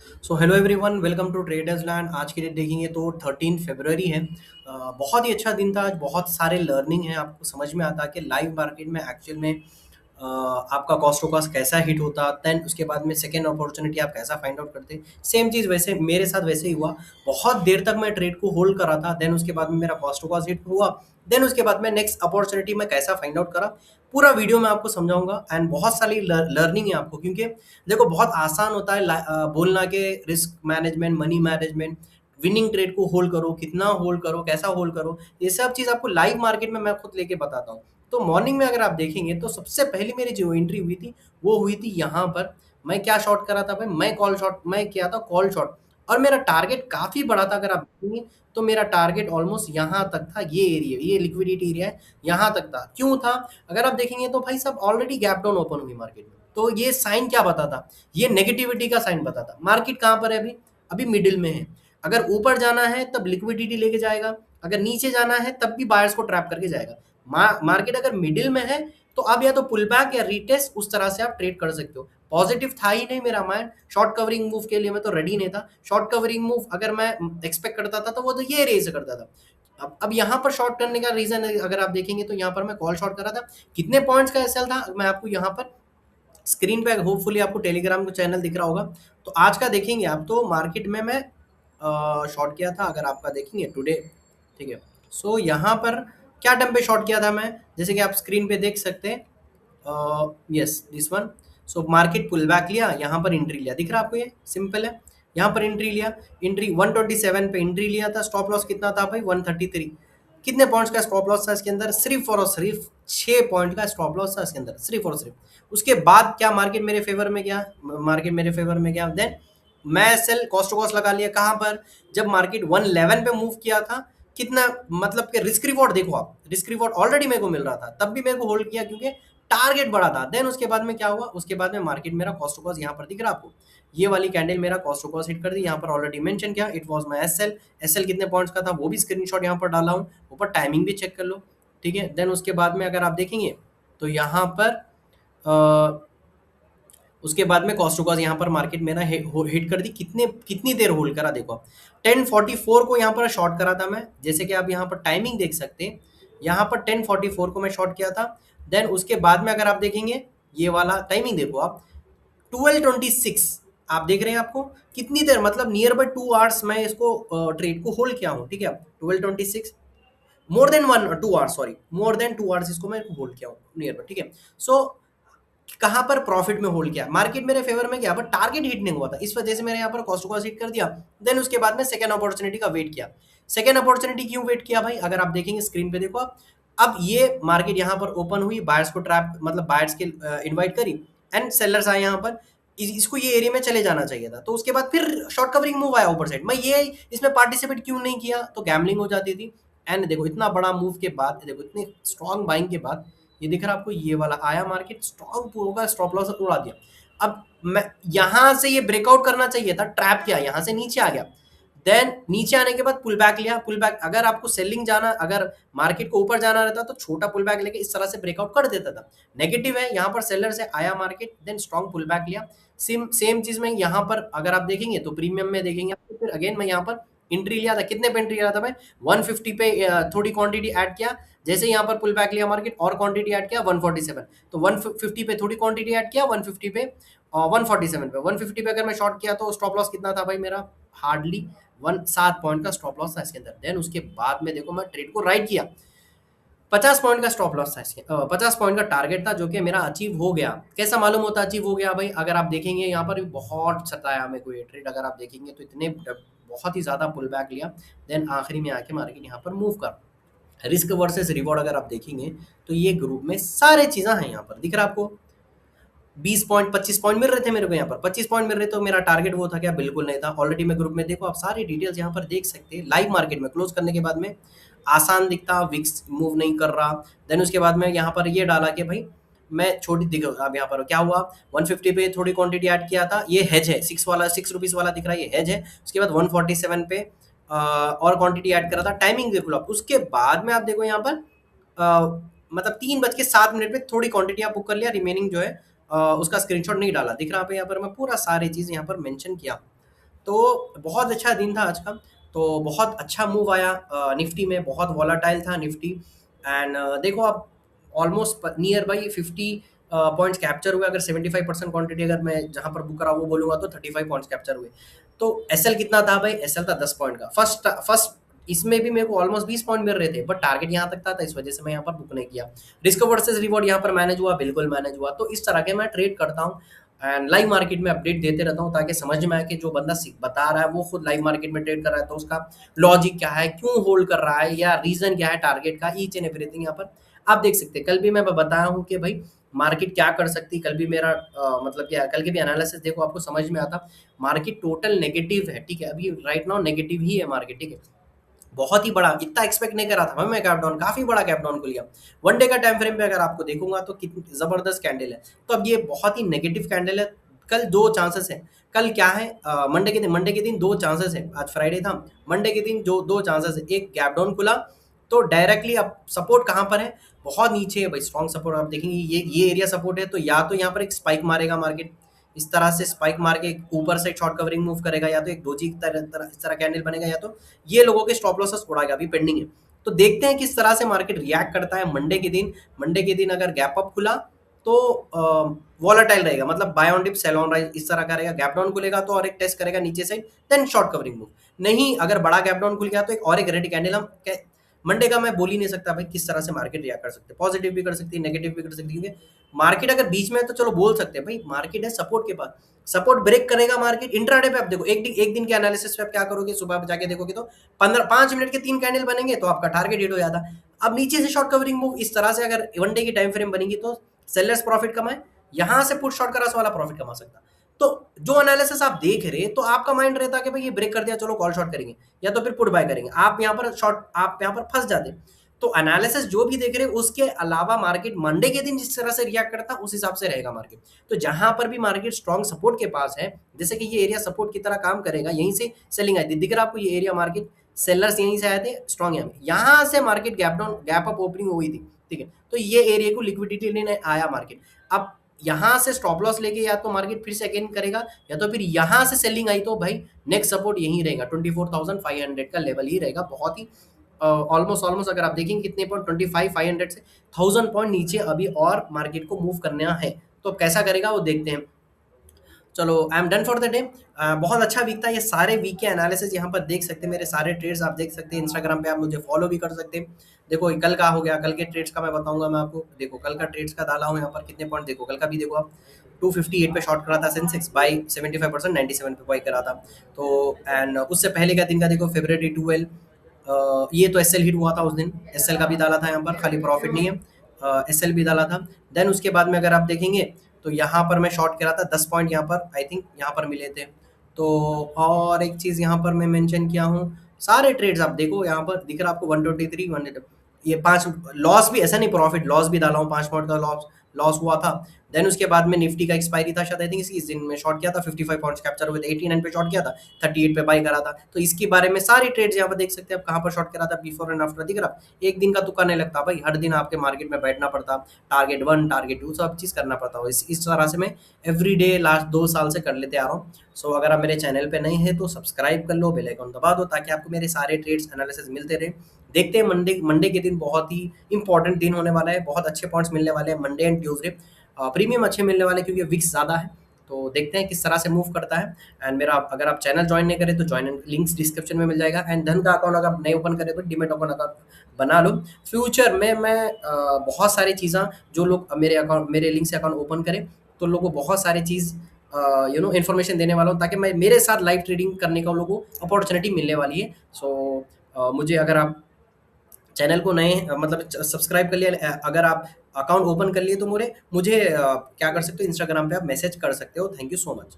So hello everyone, welcome to traders land. आज की date देखेंगे तो 13 फरवरी है। बहुत ही अच्छा दिन था आज। बहुत सारे लर्निंग है, आपको समझ में आता है कि लाइव मार्केट में एक्चुअल में आपका कॉस्ट टू कॉस्ट कैसा हिट होता, देन उसके बाद में सेकेंड अपॉर्चुनिटी आप कैसा फाइंड आउट करते। सेम चीज़ वैसे मेरे साथ वैसे ही हुआ। बहुत देर तक मैं ट्रेड को होल्ड करा था, देन उसके बाद में मेरा कॉस्ट टू कॉस्ट हिट हुआ। देन उसके बाद में नेक्स्ट अपॉर्चुनिटी मैं कैसा फाइंड आउट करा, पूरा वीडियो में आपको समझाऊंगा। एंड बहुत सारी लर्निंग है आपको, क्योंकि देखो बहुत आसान होता है बोलना के risk management, money management, winning trade को होल्ड करो, कितना होल्ड करो, कैसा होल्ड करो, ये सब चीज़ आपको लाइव मार्केट में मैं खुद लेके बताता हूँ। तो मॉर्निंग में अगर आप देखेंगे तो सबसे पहली मेरी जो एंट्री हुई थी वो हुई थी यहाँ पर। मैं क्या शॉर्ट करा था भाई, मैं कॉल शॉर्ट, मैं किया था कॉल शॉर्ट। और मेरा टारगेट काफ़ी बड़ा था, अगर आप देखेंगे तो मेरा टारगेट ऑलमोस्ट यहाँ तक था। ये एरिया, ये लिक्विडिटी एरिया है, यहाँ तक था। क्यों था? अगर आप देखेंगे तो भाई सब ऑलरेडी गैप डाउन ओपन हुई मार्केट में। तो ये साइन क्या बताता? ये नेगेटिविटी का साइन बताता। मार्केट कहाँ पर है अभी? अभी मिडिल में है। अगर ऊपर जाना है तब लिक्विडिटी लेके जाएगा, अगर नीचे जाना है तब भी बायर्स को ट्रैप करके जाएगा। मार्केट अगर मिडिल में है तो अब या तो पुल बैक या रीटेस्ट, उस तरह से आप ट्रेड कर सकते हो। पॉजिटिव था ही नहीं मेरा माइंड। शॉर्ट कवरिंग मूव के लिए मैं तो रेडी नहीं था। शॉर्ट कवरिंग मूव अगर मैं एक्सपेक्ट करता था तो वो तो ये रेज करता था। अब यहाँ पर शॉर्ट करने का रीजन अगर आप देखेंगे तो यहाँ पर मैं कॉल शॉर्ट करा था। कितने पॉइंट्स का एसएल था मैं आपको यहाँ पर स्क्रीन पे, होपफुली आपको टेलीग्राम का चैनल दिख रहा होगा। तो आज का देखेंगे आप, तो मार्केट में मैं शॉर्ट किया था, अगर आपका देखेंगे टुडे, ठीक है। सो यहाँ पर क्या टाइम पे शॉर्ट किया था मैं, जैसे कि आप स्क्रीन पे देख सकते हैं। Yes, this one. So market pull back लिया, यहाँ पर एंट्री लिया, दिख रहा है आपको? ये सिंपल है। यहाँ पर एंट्री लिया, एंट्री 127 पे एंट्री लिया था। स्टॉप लॉस कितना था भाई? 133। कितने पॉइंट्स का स्टॉप लॉस था इसके अंदर? सिर्फ और सिर्फ 6 पॉइंट का स्टॉप लॉस था इसके अंदर, सिर्फ और सिर्फ। उसके बाद क्या मार्केट मेरे फेवर में गया? मार्केट मेरे फेवर में गया। देन मैं सेल कॉस्ट टू कॉस्ट लगा लिया। कहाँ पर? जब मार्केट 111 पे मूव किया था। कितना मतलब कि रिस्क रिवॉर्ड देखो आप, रिस्क रिवॉर्ड ऑलरेडी मेरे को मिल रहा था, तब भी मेरे को होल्ड किया क्योंकि टारगेट बड़ा था। देन उसके बाद में क्या हुआ? उसके बाद में मार्केट मेरा कॉस्ट टू कॉस्ट यहाँ पर दिख रहा है आपको। ये वाली कैंडल मेरा कॉस्ट टू कॉस्ट हिट कर दी। यहाँ पर ऑलरेडी मेंशन किया, it was my SL. SL कितने पॉइंट्स का था वो भी स्क्रीनशॉट यहाँ पर डाला हूँ। ऊपर टाइमिंग भी चेक कर लो, ठीक है। देन उसके बाद में अगर आप देखेंगे तो यहाँ पर उसके बाद में कॉस्ट टू कॉस्ट यहाँ पर मार्केट मेरा हिट कर दी। कितनी देर होल्ड करा देखो आप। 10:44 को यहाँ पर शॉर्ट करा था मैं, जैसे कि आप यहाँ पर टाइमिंग देख सकते हैं। यहाँ पर 10:44 को मैं शॉर्ट किया था। देन उसके बाद में अगर आप देखेंगे, ये वाला टाइमिंग देखो आप, 12:26 आप देख रहे हैं। आपको कितनी देर, मतलब नियर बाय 2 आवर्स मैं इसको ट्रेड को होल्ड किया हूँ, ठीक है। 12:26, more than 1 2 hours, sorry, more than 2 hours इसको मैं होल्ड किया हूँ नियर बाय, ठीक है। सो कहाँ पर प्रॉफिट में होल्ड किया, मार्केट मेरे फेवर में गया, बट टारगेट हिट नहीं हुआ था, इस वजह से मैंने यहाँ पर कॉस्ट टू कॉस्ट हिट कर दिया। देन उसके बाद में सेकंड अपॉर्चुनिटी का वेट किया। सेकंड अपॉर्चुनिटी क्यों वेट किया भाई? अगर आप देखेंगे स्क्रीन पे देखो आप, अब ये मार्केट यहाँ पर ओपन हुई, बायर्स को ट्रैप, मतलब बायर्स के इन्वाइट करी, एंड सेलर्स आए यहाँ पर। इसको ये एरिया में चले जाना चाहिए था, तो उसके बाद फिर शॉर्ट कवरिंग मूव आया ऊपर साइड। मैं ये इसमें पार्टिसिपेट क्यों नहीं किया? तो गैमलिंग हो जाती थी। एंड देखो इतना बड़ा मूव के बाद, देखो इतनी स्ट्रॉन्ग बाइंग के बाद, ये दिख रहा है आपको, ये वाला आया मार्केट, स्ट्रॉन्ग होगा, स्टॉप लॉस उड़ा दिया। अब मैं यहाँ से ये ब्रेकआउट करना चाहिए था, ट्रैप किया, यहाँ से नीचे आ गया। देन नीचे आने के बाद पुल बैक लिया। पुल बैक, अगर आपको सेलिंग जाना, अगर मार्केट को ऊपर जाना रहता तो छोटा पुल बैक लेके इस तरह से ब्रेकआउट कर देता था। नेगेटिव है, यहाँ पर सेलर से आया market, then strong pull back लिया। सेम चीज में यहाँ पर अगर आप देखेंगे तो प्रीमियम में देखेंगे तो फिर अगेन मैं यहाँ पर एंट्री लिया था। कितने पे एंट्री लिया था मैं? 150 पे थोड़ी क्वांटिटी ऐड किया। जैसे यहाँ पर पुल बैक लिया मार्केट, और क्वांटिटी ऐड किया 147, तो 150 पे थोड़ी क्वांटिटी ऐड किया, 150 पे 147 पे, 150 पे अगर मैं शॉर्ट किया तो स्टॉप लॉस कितना था भाई मेरा? हार्डली 7 पॉइंट का स्टॉप लॉस था इसके अंदर। देन उसके बाद में देखो मैं ट्रेड को राइट किया। 50 पॉइंट का स्टॉप लॉस था इसके, 50 पॉइंट का टारगेट था, जो कि मेरा अचीव हो गया। कैसा मालूम होता अचीव हो गया भाई? अगर आप देखेंगे यहाँ पर भी बहुत सताया मेरे को ये ट्रेड, अगर आप देखेंगे तो इतने बहुत ही ज्यादा पुल बैक लिया। देन आखिरी में आके मार्केट यहाँ पर मूव कर, रिस्क वर्सेस रिवॉर्ड अगर आप देखेंगे तो ये ग्रुप में सारे चीज़ें हैं। यहाँ पर दिख रहा है आपको, 20 पॉइंट 25 पॉइंट मिल रहे थे मेरे को, यहाँ पर 25 पॉइंट मिल रहे, तो मेरा टारगेट वो था क्या? बिल्कुल नहीं था। ऑलरेडी मैं ग्रुप में, देखो आप सारी डिटेल्स यहाँ पर देख सकते हैं। लाइव मार्केट में क्लोज करने के बाद में आसान दिखता, विक्स मूव नहीं कर रहा। देन उसके बाद में यहाँ पर ये डाला कि भाई मैं छोटी, देखो अब यहाँ पर क्या हुआ, 150 पे थोड़ी क्वांटिटी ऐड किया था, ये हेज है, 6 रुपीज़ वाला दिख रहा है, ये हेज है। उसके बाद 147 पे और क्वांटिटी ऐड करा था। टाइमिंग देख लो आप, उसके बाद में आप देखो यहाँ पर मतलब 3:07 पे थोड़ी क्वांटिटी आप बुक कर लिया, रिमेनिंग जो है उसका स्क्रीनशॉट नहीं डाला। दिख रहा है यहाँ पर मैं पूरा सारी चीज़ यहाँ पर मेंशन किया। तो बहुत अच्छा दिन था आज का। तो बहुत अच्छा मूव आया निफ्टी में, बहुत वॉलेटाइल था निफ्टी। एंड देखो आप almost near by 50 points capture हुए। अगर 75% क्वांटिटी अगर मैं जहाँ पर बुक रहा वो बोलूँगा तो 35 पॉइंट्स कैप्चर हुए। तो एसएल कितना था भाई? एसएल था 10 पॉइंट का। फर्स्ट फर्स्ट इसमें भी मेरे को ऑलमोस्ट 20 पॉइंट मिल रहे थे, बट टारगेट यहाँ तक था, तो इस वजह से मैं यहाँ पर बुक नहीं किया। रिस्क वर्सेस रिवॉर्ड यहाँ पर मैनेज हुआ, बिल्कुल मैनेज हुआ। तो इस तरह के मैं ट्रेड करता हूँ एंड लाइव मार्केट में अपडेट देते रहता हूँ, ताकि समझ में आए कि जो बंदा बता रहा है वो खुद लाइव मार्केट में ट्रेड कर रहा है, तो उसका लॉजिक क्या है, क्यों होल्ड कर रहा है, या रीजन क्या है टारगेट का, ईच एंड एवरीथिंग यहाँ पर आप देख सकते हैं। कल भी मैं बताया हूँ कि भाई मार्केट क्या कर सकती है। कल भी मेरा मतलब क्या, कल के भी एनालिसिस देखो, आपको समझ में आता मार्केट टोटल नेगेटिव है, ठीक है। अभी राइट नाउ नेगेटिव ही है मार्केट, ठीक है। बहुत ही बड़ा, इतना एक्सपेक्ट नहीं करा था भाई मैं, गैप डाउन, काफी बड़ा गैप डाउन खुल गया। वन डे का टाइम फ्रेम पे अगर आपको देखूंगा तो कितनी जबरदस्त कैंडल है। तो अब ये बहुत ही नेगेटिव कैंडल है। कल दो चांसेस है। कल क्या है, मंडे के दिन दो चांसेस है। आज फ्राइडे था, मंडे के दिन जो दो चांसेस है, एक गैप डाउन खुला तो डायरेक्टली अब सपोर्ट कहाँ पर है, बहुत नीचे है भाई। स्ट्रॉन्ग सपोर्ट आप देखेंगे, ये एरिया सपोर्ट है। तो या तो यहाँ पर एक स्पाइक मारेगा मार्केट, इस तरह से स्पाइक मार के ऊपर से शॉर्ट कवरिंग मूव करेगा, या तो एक डोजी इस तरह कैंडल बनेगा, या तो ये लोगों के स्टॉप लॉसेस उड़ाएगा, अभी पेंडिंग है। तो देखते हैं किस तरह से मार्केट रिएक्ट करता है मंडे के दिन। मंडे के दिन अगर गैप अप खुला तो वॉलेटाइल रहेगा, मतलब buy on dip sell on rise इस तरह का रहेगा। गैप डाउन खुलेगा तो और एक टेस्ट करेगा नीचे से, देन शॉर्ट कवरिंग मूव। नहीं, अगर बड़ा गैप डाउन खुल गया तो एक और एक रेड कैंडल हम मंडे का मैं बोल ही नहीं सकता भाई किस तरह से मार्केट रिएक्ट कर सकते हैं। पॉजिटिव भी कर सकती है, नेगेटिव भी कर सकती है, क्योंकि मार्केट अगर बीच में है तो चलो बोल सकते हैं भाई मार्केट है सपोर्ट के पास, सपोर्ट ब्रेक करेगा मार्केट। इंट्राडे पे आप देखो, एक दिन के एनालिसिस पे आप क्या करोगे, सुबह पे जाके देखोगे तो 5 मिनट के 3 कैंडल बनेंगे तो आपका टारगेट हिट हो जाता। अब नीचे से शॉर्ट कवरिंग मूव इस तरह से अगर वन डे की टाइम फ्रेम बनेगी तो सेलर्स प्रॉफिट कमाए, यहां से पुट शॉर्ट करा वाला प्रॉफिट कमा सकता। तो जो एनालिसिस आप देख रहे तो आपका माइंड रहता कि भाई ये ब्रेक कर दिया, चलो कॉल शॉर्ट करेंगे, या तो फिर पुट बाय करेंगे। आप यहाँ पर शॉर्ट, आप यहाँ पर फंस जाते। तो एनालिसिस जो भी देख रहे हैं उसके अलावा मार्केट मंडे के दिन जिस तरह से रिएक्ट करता उस हिसाब से रहेगा मार्केट। तो जहां पर भी मार्केट स्ट्रॉन्ग सपोर्ट के पास है, जैसे कि ये एरिया सपोर्ट की तरह काम करेगा, यहीं से सेलिंग आई थी, दिख रहा आपको ये एरिया मार्केट, सेलर्स यहीं से आए थे स्ट्रॉन्ग, यहाँ से market gap down, gap up opening हुई थी, ठीक है। तो ये एरिया को लिक्विडिटी लेने आया मार्केट। अब यहाँ से स्टॉप लॉस लेके या तो मार्केट फिर से अगेन करेगा, या तो फिर यहाँ से सेलिंग आई तो भाई नेक्स्ट सपोर्ट यही रहेगा, 24,500 का लेवल ही रहेगा। बहुत ही ऑलमोस्ट ऑलमोस्ट अगर आप देखेंगे कितने पॉइंट, 25,500 से 1000 पॉइंट नीचे अभी और मार्केट को मूव करना है। तो अब कैसा करेगा वो देखते हैं। चलो I am done for the day. बहुत अच्छा वीक था। ये सारे वीक के एनालिसिस यहाँ पर देख सकते हैं, मेरे सारे ट्रेड्स आप देख सकते हैं। इंस्टाग्राम पे आप मुझे फॉलो भी कर सकते हैं। देखो ये कल का हो गया, कल के ट्रेड्स का मैं बताऊंगा मैं आपको। देखो कल का ट्रेड्स का डाला हूँ यहाँ पर कितने पॉइंट, देखो कल का भी देखो आप 258 पे शॉर्ट करा था सेंसेक्स, बाई 75%, 97 पे बाई करा था। तो एंड उससे पहले का दिन का देखो February 12, ये तो एसएल हिट हुआ था उस दिन, एसएल का भी डाला था यहाँ पर, खाली प्रॉफिट नहीं है, एसएल भी डाला था। देन उसके बाद में अगर आप देखेंगे तो यहाँ पर मैं शॉर्ट करा था 10 पॉइंट, यहाँ पर आई थिंक यहाँ पर मिले थे। तो और एक चीज़ यहाँ पर मैं मेंशन किया हूँ, सारे ट्रेड्स आप देखो यहाँ पर दिख रहा आपको 123 1, ये 5 लॉस भी, ऐसा नहीं प्रॉफिट, लॉस भी डाला हूँ, 5 पॉइंट का लॉस लॉस हुआ था। देन उसके बाद में निफ्टी का एक्सपायरी था शायद, आई थिंक इस दिन में शॉर्ट किया था, 55 पॉइंट्स कैप्चर हुए थे, 89 पे शॉर्ट किया था, 38 पे बाई करा था। तो इसके बारे में सारी ट्रेड्स यहाँ पर देख सकते हैं आप, कहाँ पर शॉर्ट करा था, बिफोर एंड आफ्टर दिख रहा। एक दिन का तुक्का नहीं लगता भाई, हर दिन आपके मार्केट में बैठना पड़ता, टारगेट 1 टारगेट 2 सब चीज़ करना पड़ता हो। इस तरह से मैं एवरी डे लास्ट 2 साल से कर लेते आ रहा हूँ। सो अगर आप मेरे चैनल पे नए हैं तो सब्सक्राइब कर लो, बेल आइकन दबा दो, ताकि आपको मेरे सारे ट्रेड्स एनालिसिस मिलते रहे। देखते हैं मंडे के दिन बहुत ही इंपॉर्टेंट दिन होने वाला है, बहुत अच्छे पॉइंट्स मिलने वाले हैं मंडे एंड ट्यूसडे, प्रीमियम अच्छे मिलने वाले हैं क्योंकि विक्स ज़्यादा है। तो देखते हैं किस तरह से मूव करता है। एंड मेरा अगर आप चैनल ज्वाइन नहीं करें तो ज्वाइन लिंक्स डिस्क्रिप्शन में मिल जाएगा। एंड धन का अकाउंट अगर आप नहीं ओपन करें तो डीमेट अकाउंट बना लो। फ्यूचर में मैं बहुत सारी चीज़ें, जो लोग मेरे लिंक से अकाउंट ओपन करें तो लोगों को बहुत सारी चीज़ इन्फॉर्मेशन देने वाला हूँ, ताकि मैं मेरे साथ लाइव ट्रेडिंग करने का लोगों को अपॉर्चुनिटी मिलने वाली है। सो मुझे अगर आप चैनल को नए मतलब सब्सक्राइब कर लिया, अगर आप अकाउंट ओपन कर लिए तो मुझे क्या कर सकते हो, इंस्टाग्राम पे आप मैसेज कर सकते हो। Thank you so much.